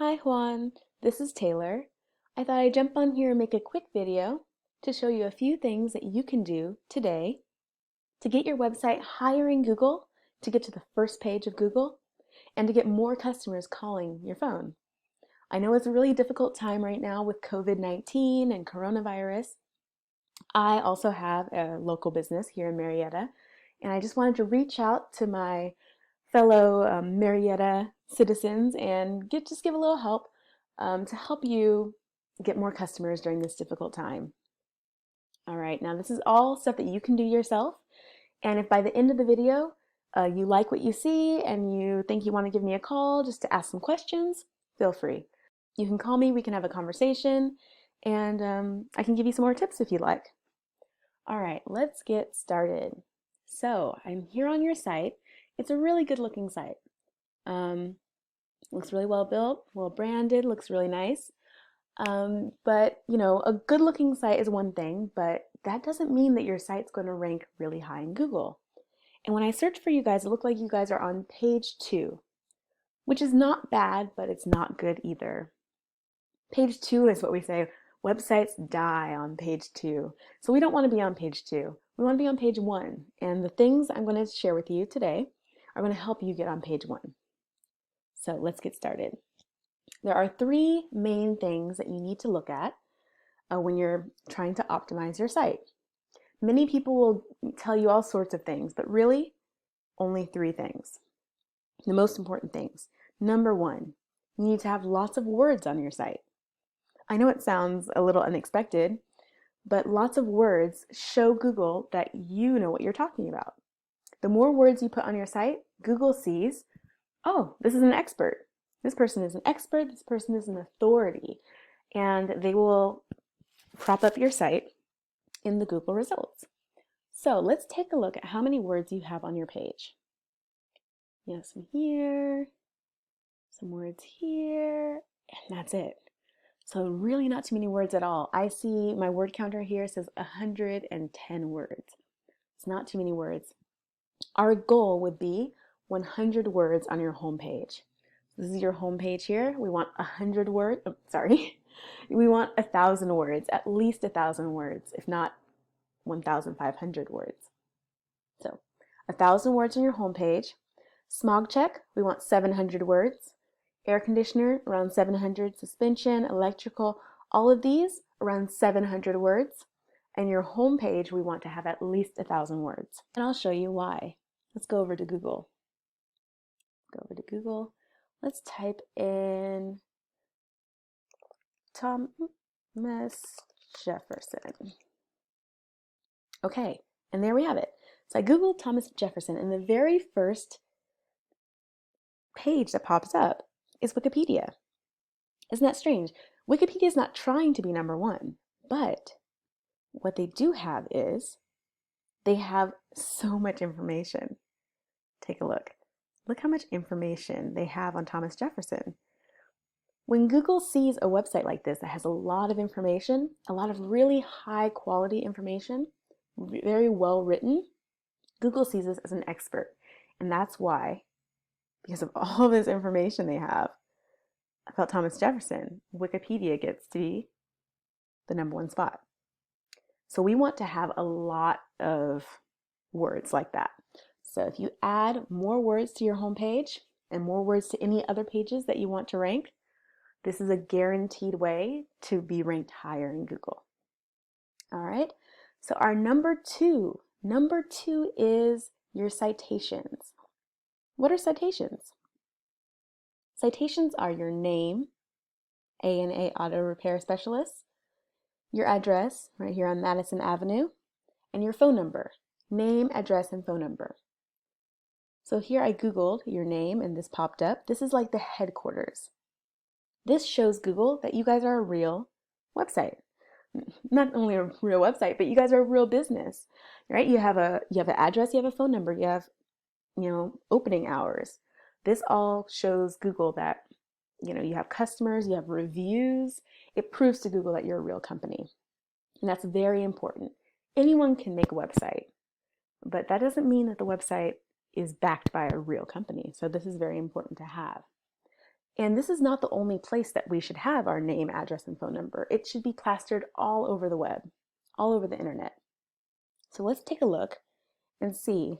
Hi Juan, this is Taylor. I thought I'd jump on here and make a quick video to show you a few things that you can do today to get your website higher in Google, to get to the first page of Google, and to get more customers calling your phone. I know it's a really difficult time right now with COVID-19 and coronavirus. I also have a local business here in Marietta, and I just wanted to reach out to my fellow Marietta citizens and just give a little help to help you get more customers during this difficult time. All right, now this is all stuff that you can do yourself, and if by the end of the video you like what you see and you think you want to give me a call just to ask some questions, feel free. You can call me, we can have a conversation, and I can give you some more tips if you'd like. All right, let's get started. So I'm here on your site. It's a really good looking site. Looks really well built, well branded, looks really nice. But you know, a good looking site is one thing, but that doesn't mean that your site's going to rank really high in Google. And when I search for you guys, it looked like you guys are on page 2, which is not bad, but it's not good either. Page 2 is what we say, websites die on page 2. So we don't want to be on page 2. We want to be on page 1. And the things I'm going to share with you today are going to help you get on page 1. So let's get started. There are 3 main things that you need to look at when you're trying to optimize your site. Many people will tell you all sorts of things, but really only 3 things. The most important things. Number 1, you need to have lots of words on your site. I know it sounds a little unexpected, but lots of words show Google that you know what you're talking about. The more words you put on your site, Google sees, oh, this is an expert. This person is an expert, this person is an authority, and they will prop up your site in the Google results. So let's take a look at how many words you have on your page. You have some here, some words here, and that's it. So really not too many words at all. I see my word counter here says 110 words. It's not too many words. Our goal would be 100 words on your home page. This is your home page here. We want 100 words, we want 1,000 words, at least 1,000 words, if not 1,500 words. So 1,000 words on your home page. Smog check, we want 700 words. Air conditioner, around 700. Suspension, electrical, all of these, around 700 words. And your home page, we want to have at least 1,000 words. And I'll show you why. Let's go over to Google. Let's type in Thomas Jefferson. Okay, and there we have it. So I Googled Thomas Jefferson, and the very first page that pops up is Wikipedia. Isn't that strange? Wikipedia is not trying to be number 1, but what they do have is they have so much information. Take a look. Look how much information they have on Thomas Jefferson. When Google sees a website like this that has a lot of information, a lot of really high quality information, very well written, Google sees this as an expert. And that's why, because of all this information they have about Thomas Jefferson, Wikipedia gets to be the number 1 spot. So we want to have a lot of words like that. So if you add more words to your home page and more words to any other pages that you want to rank, this is a guaranteed way to be ranked higher in Google. All right, so our number two is your citations. What are citations? Citations are your name, A&A Auto Repair Specialist, your address right here on Madison Avenue, and your phone number, name, address, and phone number. So here I Googled your name and this popped up. This is like the headquarters. This shows Google that you guys are a real website. Not only a real website, but you guys are a real business, right? You have an address, you have a phone number, you have, opening hours. This all shows Google that, you have customers, you have reviews. It proves to Google that you're a real company. And that's very important. Anyone can make a website, but that doesn't mean that the website is backed by a real company. So this is very important to have. And this is not the only place that we should have our name, address, and phone number. It should be plastered all over the web, all over the internet. So let's take a look and see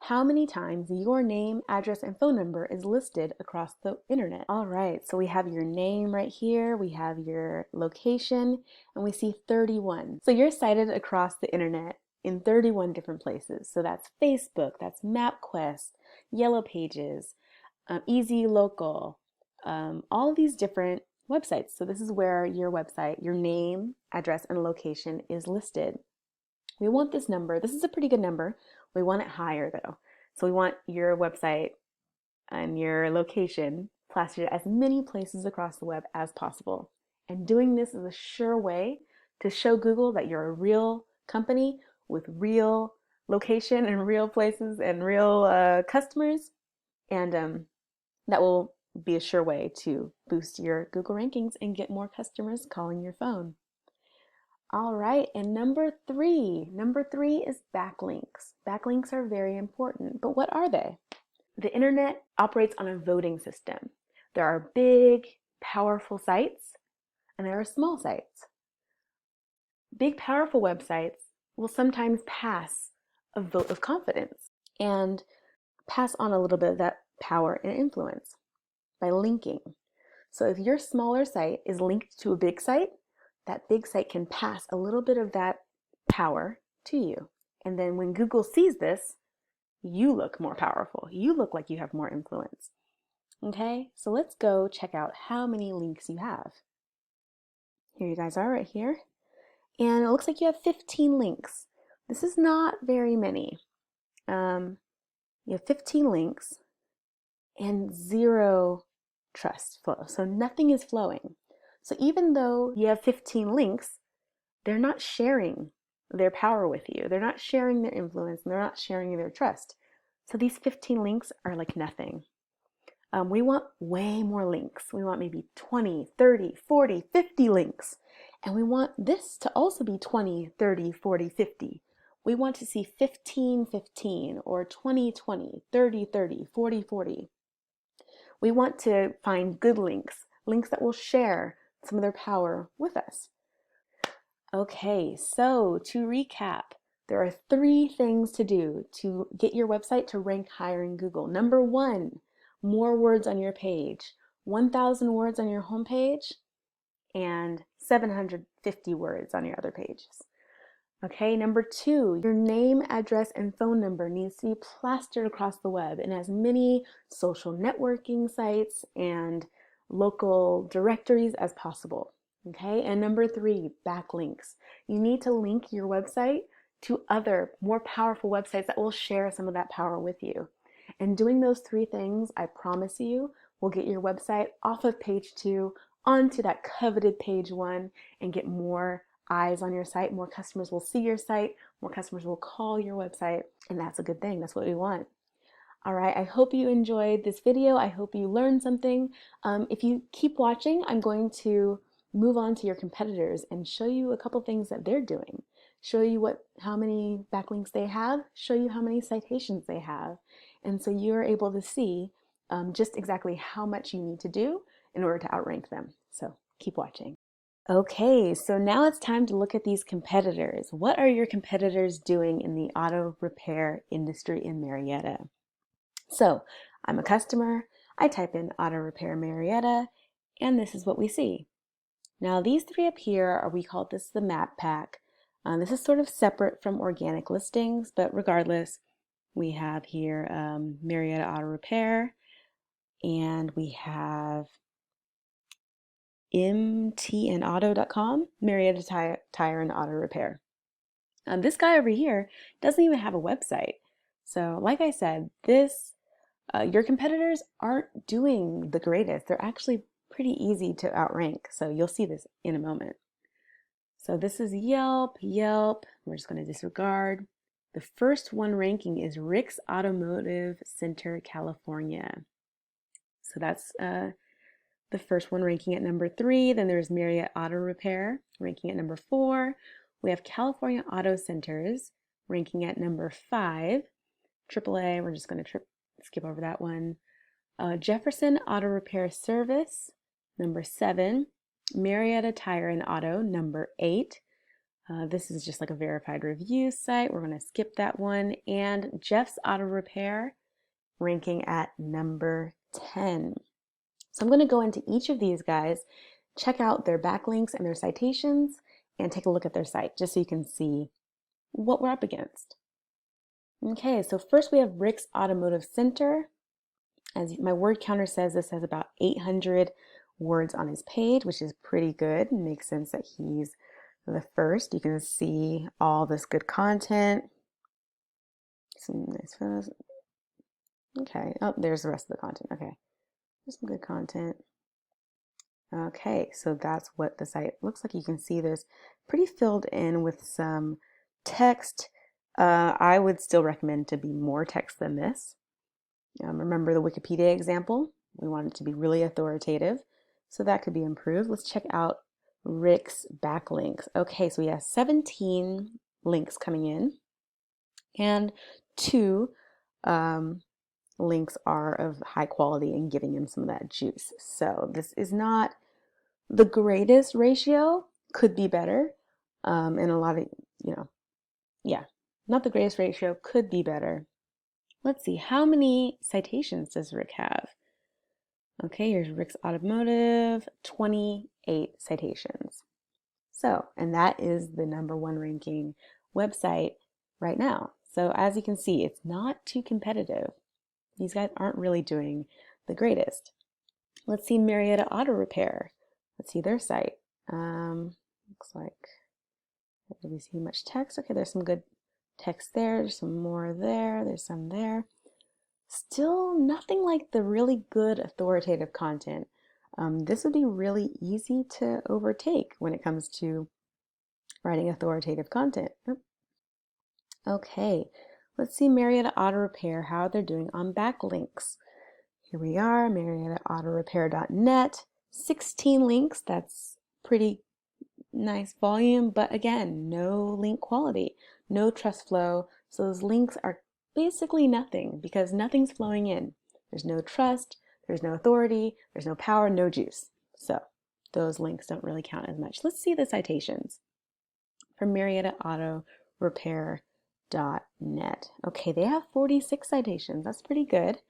how many times your name, address, and phone number is listed across the internet. All right, so we have your name right here, we have your location, and we see 31. So you're cited across the internet in 31 different places. So that's Facebook, that's MapQuest, Yellow Pages, Easy Local, all these different websites. So this is where your website, your name, address, and location is listed. We want this number. This is a pretty good number. We want it higher though. So we want your website and your location plastered as many places across the web as possible. And doing this is a sure way to show Google that you're a real company with real location and real places and real customers. And that will be a sure way to boost your Google rankings and get more customers calling your phone. All right, and number three is backlinks. Backlinks are very important, but what are they? The internet operates on a voting system. There are big, powerful sites, and there are small sites. Big, powerful websites will sometimes pass a vote of confidence and pass on a little bit of that power and influence by linking. So if your smaller site is linked to a big site, that big site can pass a little bit of that power to you. And then when Google sees this, you look more powerful. You look like you have more influence. Okay, so let's go check out how many links you have. Here you guys are right here. And it looks like you have 15 links. This is not very many. You have 15 links and 0 trust flow. So nothing is flowing. So even though you have 15 links, they're not sharing their power with you. They're not sharing their influence, and they're not sharing their trust. So these 15 links are like nothing. We want way more links. We want maybe 20, 30, 40, 50 links. And we want this to also be 20, 30, 40, 50. We want to see 15, 15, or 20, 20, 30, 30, 40, 40. We want to find good links, links that will share some of their power with us. Okay, so to recap, there are 3 things to do to get your website to rank higher in Google. Number 1, more words on your page. 1,000 words on your homepage and 750 words on your other pages. Okay, number 2, your name, address, and phone number needs to be plastered across the web in as many social networking sites and local directories as possible. Okay, and number 3, backlinks. You need to link your website to other more powerful websites that will share some of that power with you. And doing those 3 things, I promise you, will get your website off of page 2 onto that coveted page 1 and get more eyes on your site. More customers will see your site, more customers will call your website, and that's a good thing. That's what we want. All right, I hope you enjoyed this video. I hope you learned something. If you keep watching, I'm going to move on to your competitors and show you a couple things that they're doing. Show you how many backlinks they have, show you how many citations they have. And so you're able to see just exactly how much you need to do in order to outrank them. So keep watching. Okay, so now it's time to look at these competitors. What are your competitors doing in the auto repair industry in Marietta? So I'm a customer, I type in auto repair Marietta, and this is what we see. Now these 3 up here we call this the map pack. This is sort of separate from organic listings, but regardless, we have here Marietta Auto Repair, and we have mtnauto.com, Marietta Tire and Auto Repair. This guy over here doesn't even have a website. So like I said, your competitors aren't doing the greatest. They're actually pretty easy to outrank. So you'll see this in a moment. So this is Yelp. We're just going to disregard. The first one ranking is Rick's Automotive Center, California. So that's the first one ranking at number 3. Then there's Marietta Auto Repair ranking at number 4. We have California Auto Centers ranking at number 5. AAA, we're just going to skip over that one. Jefferson Auto Repair Service, number 7. Marietta Tire and Auto, number 8. This is just like a verified review site. We're going to skip that one. And Jeff's Auto Repair, ranking at number 10. So I'm going to go into each of these guys, check out their backlinks and their citations, and take a look at their site just so you can see what we're up against. Okay, so first we have Rick's Automotive Center. As my word counter says, this has about 800 words on his page, which is pretty good. It makes sense that he's the first. You can see all this good content. Some nice photos. Okay, oh, there's the rest of the content. Okay, there's some good content. Okay, so that's what the site looks like. You can see there's pretty filled in with some text. I would still recommend to be more text than this. Remember the Wikipedia example? We want it to be really authoritative, so that could be improved. Let's check out Rick's backlinks. Okay, so we have 17 links coming in, and 2 links are of high quality and giving him some of that juice. So this is not the greatest ratio, could be better, and a lot of, yeah, not the greatest ratio, could be better. Let's see, how many citations does Rick have? Okay, here's Rick's Automotive, 28 citations. So, and that is the number 1 ranking website right now. So as you can see, it's not too competitive. These guys aren't really doing the greatest. Let's see Marietta Auto Repair. Let's see their site. Looks like, do we see much text? Okay, there's some good text there. There's some more there. There's some there. Still nothing like the really good authoritative content. This would be really easy to overtake when it comes to writing authoritative content. Okay, let's see Marietta Auto Repair, how they're doing on backlinks. Here we are, MariettaAutoRepair.net, 16 links. That's pretty nice volume, but again, no link quality, no trust flow. So those links are basically nothing because nothing's flowing in. There's no trust, there's no authority, there's no power, no juice. So those links don't really count as much. Let's see the citations from MariettaAutoRepair.net. Okay, they have 46 citations. That's pretty good.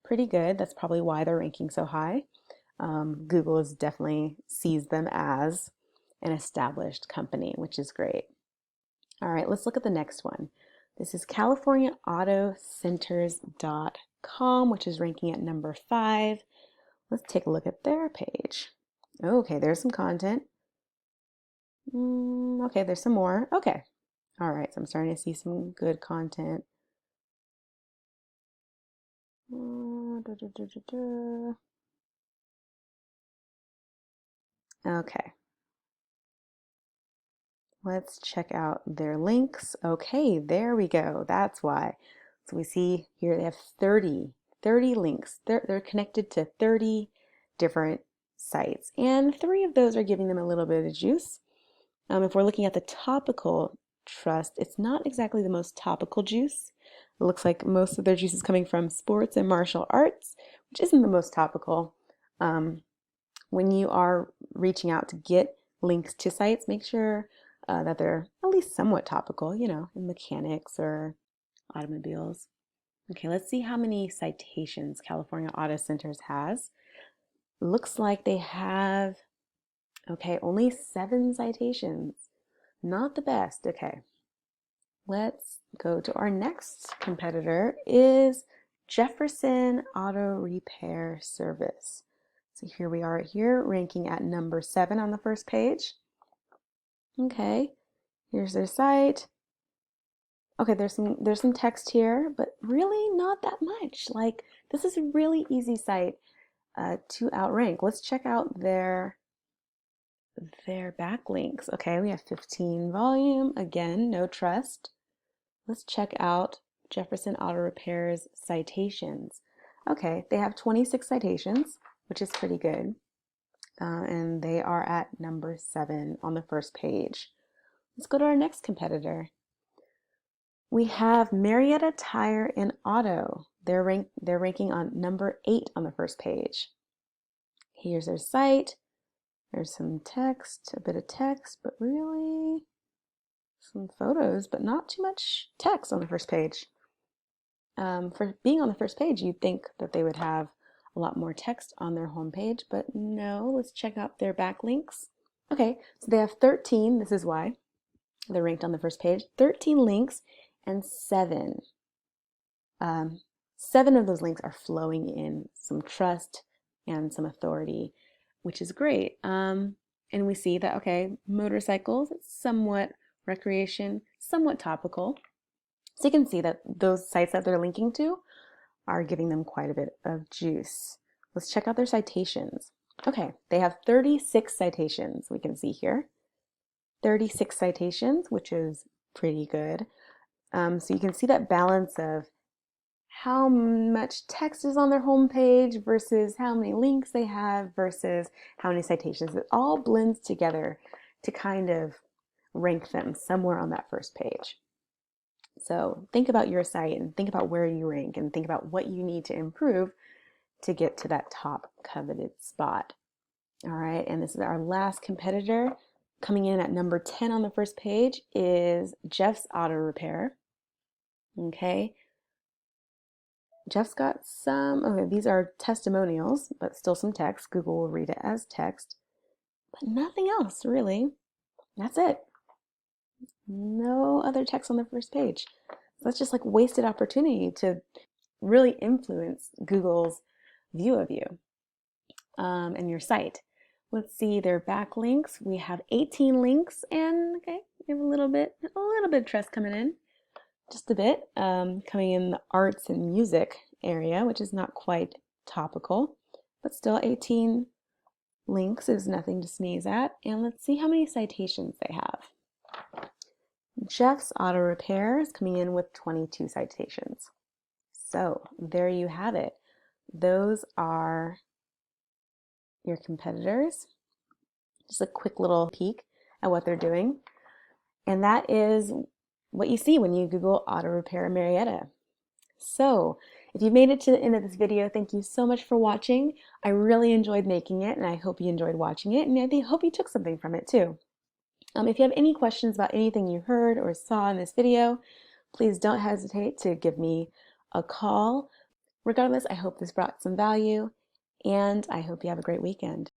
Pretty good. That's probably why they're ranking so high. Google has definitely sees them as an established company, which is great. All right, let's look at the next one. This is CaliforniaAutoCenters.com, which is ranking at number 5. Let's take a look at their page. Okay, there's some content. Okay, there's some more. Okay. All right, so I'm starting to see some good content. Okay. Let's check out their links. Okay, there we go. That's why. So we see here they have 30 links. They're connected to 30 different sites, and 3 of those are giving them a little bit of juice. If we're looking at the topical trust, it's not exactly the most topical juice. It looks like most of their juice is coming from sports and martial arts, which isn't the most topical. When you are reaching out to get links to sites, make sure that they're at least somewhat topical, in mechanics or automobiles. Okay, let's see how many citations California Auto Centers has. Looks like they have, okay, only 7 citations. Not the best. Okay, let's go to our next competitor is Jefferson Auto Repair Service. So here we are here, ranking at number 7 on the first page. Okay, here's their site. Okay, there's some text here, but really not that much. Like, this is a really easy site to outrank. Let's check out their backlinks. Okay, we have 15 volume. Again, no trust. Let's check out Jefferson Auto Repair's citations. Okay, they have 26 citations, which is pretty good. And they are at number 7 on the first page. Let's go to our next competitor. We have Marietta Tire and Auto. They're ranking on number 8 on the first page. Here's their site. There's some text, a bit of text, but really some photos, but not too much text on the first page. For being on the first page, you'd think that they would have a lot more text on their homepage, but no. Let's check out their backlinks. Okay, so they have 13. This is why they're ranked on the first page. 13 links and 7. 7 of those links are flowing in some trust and some authority, which is great. And we see that, okay, motorcycles, it's somewhat recreation, somewhat topical. So you can see that those sites that they're linking to are giving them quite a bit of juice. Let's check out their citations. Okay, they have 36 citations, we can see here. 36 citations, which is pretty good. So you can see that balance of how much text is on their homepage versus how many links they have versus how many citations. It all blends together to kind of rank them somewhere on that first page. So think about your site and think about where you rank and think about what you need to improve to get to that top coveted spot. All right, and this is our last competitor. Coming in at number 10 on the first page is Jeff's Auto Repair. Okay, Jeff's got some, okay, these are testimonials, but still some text. Google will read it as text, but nothing else really. That's it. No other text on the first page. So that's just like wasted opportunity to really influence Google's view of you and your site. Let's see their backlinks. We have 18 links, and okay, we have a little bit of trust coming in, just a bit, coming in the arts and music area, which is not quite topical, but still 18 links is nothing to sneeze at. And let's see how many citations they have. Jeff's Auto Repair is coming in with 22 citations. So there you have it. Those are your competitors. Just a quick little peek at what they're doing. And that is what you see when you Google Auto Repair Marietta. So if you made it to the end of this video, thank you so much for watching. I really enjoyed making it, and I hope you enjoyed watching it, and I hope you took something from it too. If you have any questions about anything you heard or saw in this video, please don't hesitate to give me a call. Regardless, I hope this brought some value, and I hope you have a great weekend.